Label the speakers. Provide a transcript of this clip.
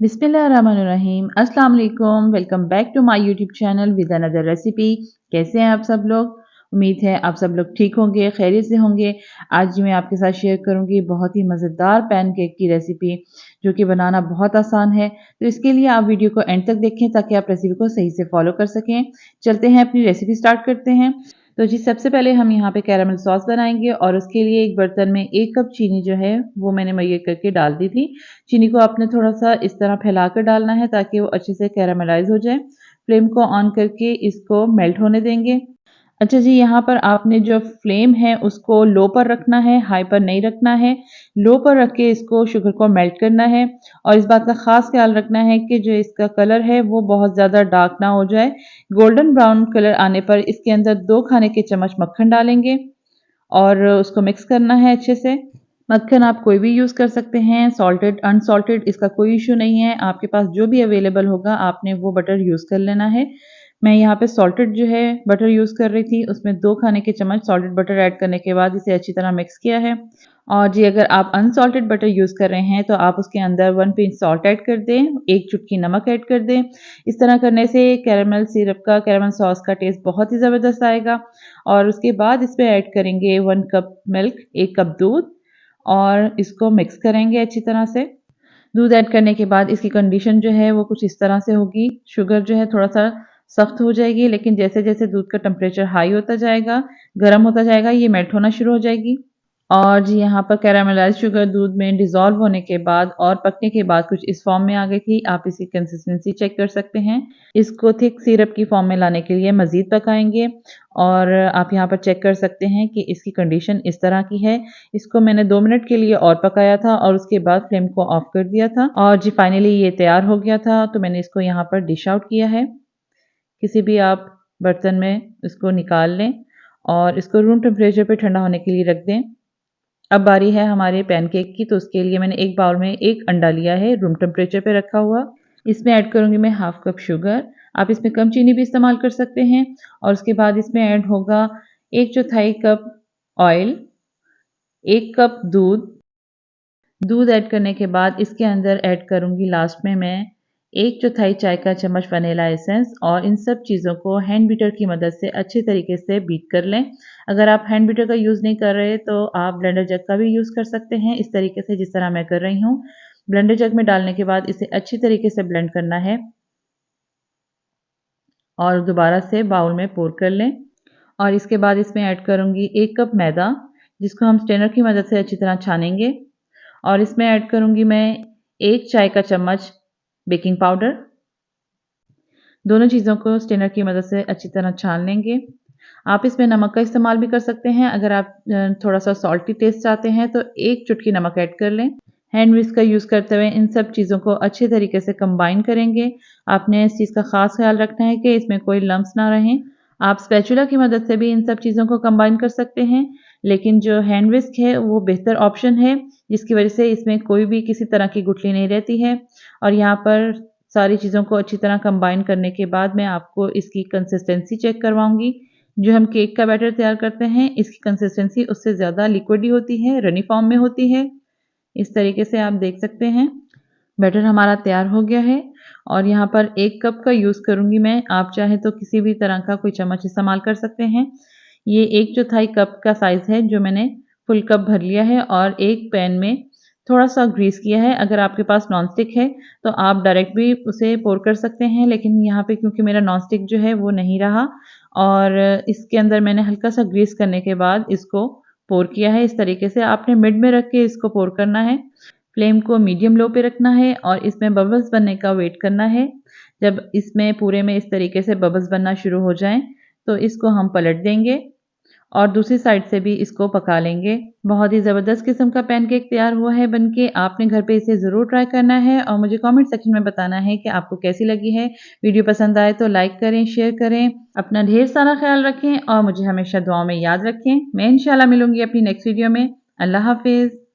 Speaker 1: बिस्मिल्लाहिर्रहमानिर्रहीम। अस्सलाम वालेकुम। Welcome back to my YouTube channel with another recipe. कैसे हैं आप सब लोग? उम्मीद है आप सब लोग ठीक होंगे, खैरियत से होंगे। आज मैं आपके साथ शेयर करूंगी बहुत ही मज़ेदार पैनकेक की रेसिपी जो कि बनाना बहुत आसान है। तो इसके लिए आप वीडियो को एंड तक देखें ताकि आप रेसिपी को सही से फॉलो कर सकें। चलते हैं अपनी रेसिपी स्टार्ट करते हैं। तो जी सबसे पहले हम यहाँ पे कैरामल सॉस बनाएंगे और उसके लिए एक बर्तन में 1 कप चीनी जो है वो मैंने मैरिनेट करके डाल दी थी। चीनी को आपने थोड़ा-सा इस तरह फैलाकर डालना है ताकि वो अच्छे से कैरामलाइज़ हो जाए। फ्लेम को ऑन करके इसको मेल्ट होने देंगे। अच्छा जी, यहाँ पर आपने जो फ्लेम है उसको लो पर रखना है, हाई पर नहीं रखना है। लो पर रख के इसको शुगर को मेल्ट करना है और इस बात का ख़ास ख़्याल रखना है कि जो इसका कलर है वो बहुत ज़्यादा डार्क ना हो जाए। गोल्डन ब्राउन कलर आने पर इसके अंदर 2 खाने के चम्मच मक्खन डालेंगे और उसको मिक्स करना है अच्छे से। मक्खन आप कोई भी यूज़ कर सकते हैं, सॉल्टेड, अनसॉल्टेड इसका कोई इश्यू नहीं है। आपके पास जो भी अवेलेबल होगा आपने वो बटर यूज़ कर लेना है। मैं यहाँ पे सॉल्टेड जो है बटर यूज़ कर रही थी, उसमें 2 खाने के चम्मच सॉल्टेड बटर ऐड करने के बाद इसे अच्छी तरह मिक्स किया है। और जी अगर आप अनसॉल्टेड बटर यूज़ कर रहे हैं तो आप उसके अंदर 1 पिंच सॉल्ट ऐड कर दें, 1 चुटकी नमक ऐड कर दें। इस तरह करने से कैरेमल सिरप का, कैरेमल सॉस का टेस्ट बहुत ही ज़बरदस्त आएगा। और उसके बाद इसमें ऐड करेंगे 1 कप मिल्क, 1 कप दूध और इसको मिक्स करेंगे अच्छी तरह से। दूध ऐड करने के बाद इसकी कंडीशन जो है वो कुछ इस तरह से होगी। शुगर जो है थोड़ा-सा सख्त हो जाएगी लेकिन जैसे-जैसे दूध का टेम्परेचर हाई होता जाएगा, गर्म होता जाएगा, ये मेल्ट होना शुरू हो जाएगी। और जी यहाँ पर कैरामलाइज़्ड शुगर दूध में डिज़ॉल्व होने के बाद और पकने के बाद कुछ इस फॉर्म में आ गई थी। आप इसकी कंसिस्टेंसी चेक कर सकते हैं। इसको थिक सिरप की फॉर्म में लाने के लिए मज़ीद पकाएँगे और आप यहाँ पर चेक कर सकते हैं कि इसकी कंडीशन इस तरह की है। इसको मैंने 2 मिनट के लिए और पकाया था और उसके बाद फ्लेम को ऑफ कर दिया था और जी फाइनली ये तैयार हो गया था। तो मैंने इसको यहाँ पर डिश आउट किया है। किसी भी आप बर्तन में इसको निकाल लें और इसको रूम टेम्परेचर पे ठंडा होने के लिए रख दें। अब बारी है हमारे पैनकेक की, तो उसके लिए मैंने एक बाउल में 1 अंडा लिया है रूम टेम्परेचर पे रखा हुआ। इसमें ऐड करूँगी मैं हाफ कप शुगर। आप इसमें कम चीनी भी इस्तेमाल कर सकते हैं और उसके बाद इसमें ऐड होगा 1/4 कप ऑयल, 1 कप दूध। दूध ऐड करने के बाद इसके अंदर ऐड करूँगी लास्ट में मैं 1/4 चाय का चम्मच वनीला एसेंस और इन सब चीज़ों को हैंड बीटर की मदद से अच्छे तरीके से बीट कर लें। अगर आप हैंड बीटर का यूज़ नहीं कर रहे तो आप ब्लेंडर जग का भी यूज़ कर सकते हैं इस तरीके से जिस तरह मैं कर रही हूँ। ब्लेंडर जग में डालने के बाद इसे अच्छी तरीके से ब्लेंड करना है और दोबारा से बाउल में पोर कर लें और इसके बाद इसमें ऐड करूँगी 1 कप मैदा जिसको हम स्ट्रेनर की मदद से अच्छी तरह छानेंगे और इसमें ऐड करूँगी मैं 1 चाय का चम्मच बेकिंग पाउडर। दोनों चीज़ों को स्ट्रेनर की मदद से अच्छी तरह छान लेंगे। आप इसमें नमक का इस्तेमाल भी कर सकते हैं। अगर आप थोड़ा-सा सॉल्टी टेस्ट चाहते हैं तो 1 चुटकी नमक ऐड कर लें। हैंड विस्क का यूज़ करते हुए इन सब चीज़ों को अच्छे तरीके से कंबाइन करेंगे। आपने इस चीज़ का ख़ास ख़्याल रखना है कि इसमें कोई लम्प्स ना रहें। आप स्पैचुला की मदद से भी इन सब चीज़ों को कंबाइन कर सकते हैं, लेकिन जो हैंड विस्क है वो बेहतर ऑप्शन है, जिसकी वज़ह से इसमें कोई भी किसी तरह की गुठली नहीं रहती है। और यहाँ पर सारी चीज़ों को अच्छी तरह कंबाइन करने के बाद मैं आपको इसकी कंसिस्टेंसी चेक करवाऊँगी। जो हम केक का बैटर तैयार करते हैं, इसकी कंसिस्टेंसी उससे ज़्यादा लिक्विडी होती है, रनी फॉर्म में होती है। इस तरीके से आप देख सकते हैं। बैटर हमारा तैयार हो गया है और यहाँ पर 1 कप का यूज़ करूँगी मैं। आप चाहें तो किसी भी तरह का कोई चम्मच इस्तेमाल कर सकते हैं। ये 1/4 कप का साइज़ है जो मैंने फुल कप भर लिया है और एक पैन में थोड़ा-सा ग्रीस किया है। अगर आपके पास नॉन स्टिक है तो आप डायरेक्ट भी उसे पोर कर सकते हैं, लेकिन यहाँ पे क्योंकि मेरा नॉन स्टिक जो है वो नहीं रहा और इसके अंदर मैंने हल्का-सा ग्रीस करने के बाद इसको पोर किया है। इस तरीके से आपने मिड में रख के इसको पोर करना है। फ्लेम को मीडियम लो पे रखना है और इसमें बबल्स बनने का वेट करना है। जब इसमें पूरे में इस तरीके से बबल्स बनना शुरू हो जाएँ, तो इसको हम पलट देंगे और दूसरी साइड से भी इसको पका लेंगे। बहुत ही ज़बरदस्त किस्म का पैनकेक तैयार हुआ है बनके। आपने घर पे इसे ज़रूर ट्राई करना है और मुझे कमेंट सेक्शन में बताना है कि आपको कैसी लगी है। वीडियो पसंद आए तो लाइक करें, शेयर करें। अपना ढेर सारा ख़्याल रखें और मुझे हमेशा दुआओं में याद रखें। मैं इंशाल्लाह मिलूँगी अपनी नेक्स्ट वीडियो में। अल्लाह हाफ़िज़।